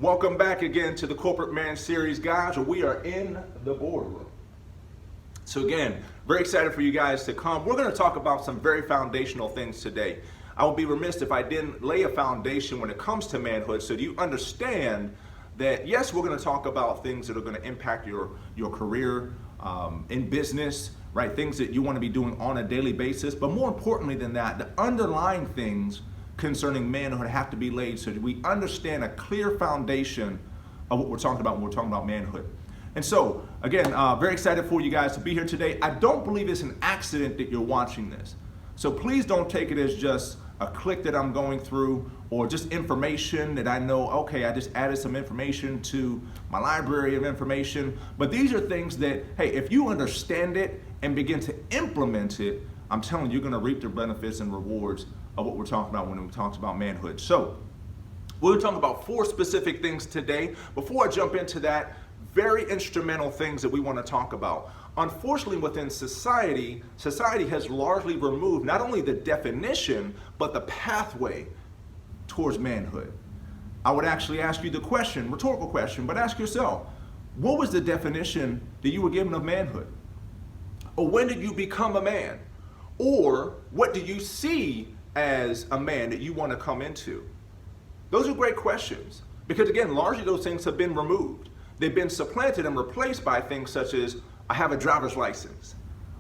Welcome back again to the Corporate Man Series, guys, where we are in the boardroom. So again, very excited for you guys to come. We're going to talk about some very foundational things today. I would be remiss if I didn't lay a foundation when it comes to manhood, so you understand that, yes, we're going to talk about things that are going to impact your career in business, right? Things that you want to be doing on a daily basis. But more importantly than that, the underlying things concerning manhood have to be laid so that we understand a clear foundation of what we're talking about when we're talking about manhood. And so, again, very excited for you guys to be here today. I don't believe it's an accident that you're watching this. So please don't take it as just a click that I'm going through or just information that I know, okay, I just added some information to my library of information. But these are things that, hey, if you understand it and begin to implement it, I'm telling you, you're going to reap the benefits and rewards of what we're talking about when we talk about manhood. So we're talking about 4 specific things today. Before I jump into that, very instrumental things that we want to talk about. Unfortunately, within society has largely removed not only the definition, but the pathway towards manhood. I would actually ask you the question, rhetorical question, but ask yourself, what was the definition that you were given of manhood? Or when did you become a man? Or what do you see as a man that you want to come into? Those are great questions because, again, largely those things have been removed. They've been supplanted and replaced by things such as, I have a driver's license.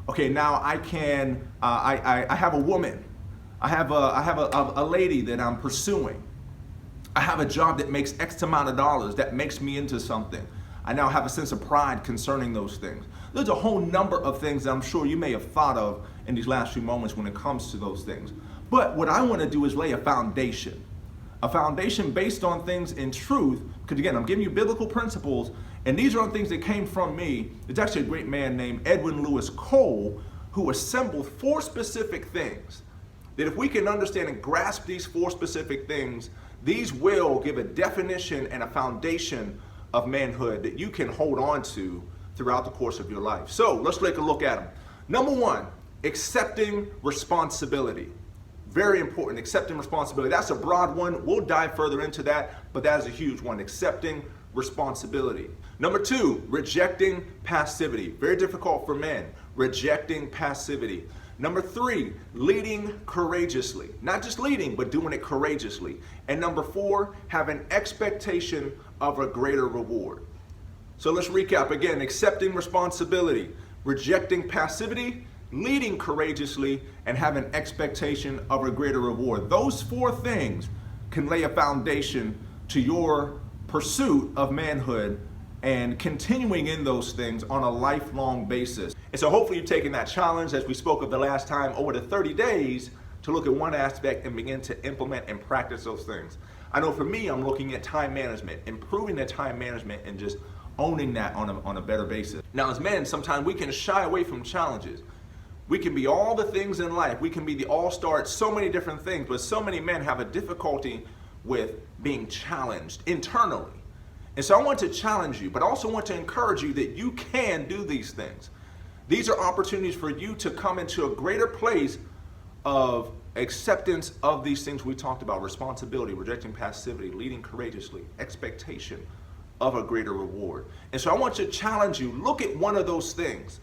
Okay, now I can, I have a woman. I have a lady that I'm pursuing. I have a job that makes X amount of dollars, that makes me into something. I now have a sense of pride concerning those things. There's a whole number of things that I'm sure you may have thought of in these last few moments when it comes to those things. But what I want to do is lay a foundation based on things in truth, because again, I'm giving you biblical principles, and these are things that came from me. It's actually a great man named Edwin Lewis Cole who assembled 4 specific things that if we can understand and grasp these 4 specific things, these will give a definition and a foundation of manhood that you can hold on to throughout the course of your life. So let's take a look at them. Number 1, accepting responsibility. Very important, accepting responsibility. That's a broad one. We'll dive further into that, but that is a huge one, accepting responsibility. Number 2, rejecting passivity. Very difficult for men, rejecting passivity. Number 3, leading courageously. Not just leading, but doing it courageously. And number 4, have an expectation of a greater reward. So let's recap again, accepting responsibility, rejecting passivity, leading courageously, and have an expectation of a greater reward. Those 4 things can lay a foundation to your pursuit of manhood and continuing in those things on a lifelong basis. And so hopefully you've taken that challenge, as we spoke of the last time, over the 30 days to look at one aspect and begin to implement and practice those things. I know for me, I'm looking at time management, improving the time management and just owning that on a better basis. Now as men, sometimes we can shy away from challenges. We can be all the things in life. We can be the all-star at so many different things, but so many men have a difficulty with being challenged internally. And so I want to challenge you, but I also want to encourage you that you can do these things. These are opportunities for you to come into a greater place of acceptance of these things we talked about: responsibility, rejecting passivity, leading courageously, expectation of a greater reward. And so I want to challenge you, look at one of those things,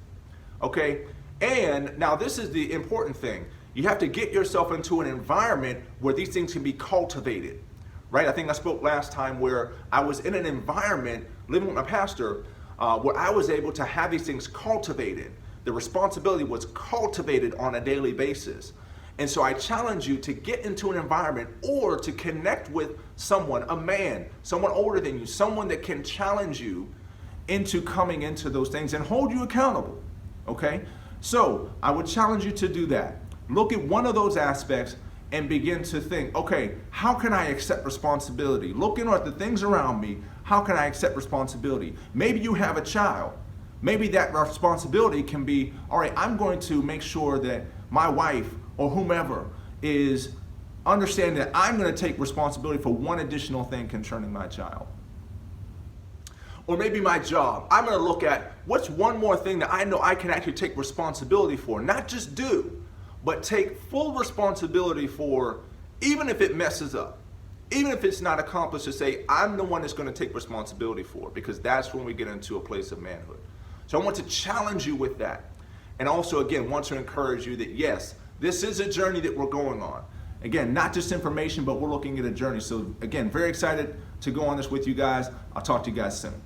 okay? And now this is the important thing. You have to get yourself into an environment where these things can be cultivated, right? I think I spoke last time where I was in an environment living with my pastor where I was able to have these things cultivated. The responsibility was cultivated on a daily basis. And so I challenge you to get into an environment or to connect with someone, a man, someone older than you, someone that can challenge you into coming into those things and hold you accountable, okay? So I would challenge you to do that. Look at one of those aspects and begin to think, okay, how can I accept responsibility? Looking at the things around me, how can I accept responsibility? Maybe you have a child. Maybe that responsibility can be, all right, I'm going to make sure that my wife or whomever is understanding that I'm going to take responsibility for one additional thing concerning my child. Or maybe my job. I'm going to look at what's one more thing that I know I can actually take responsibility for, not just do, but take full responsibility for, even if it messes up. even if it's not accomplished, to say, I'm the one that's going to take responsibility for it, because that's when we get into a place of manhood. So I want to challenge you with that. And also, again, want to encourage you that, yes, this is a journey that we're going on. Again, not just information, but we're looking at a journey. So again, very excited to go on this with you guys. I'll talk to you guys soon.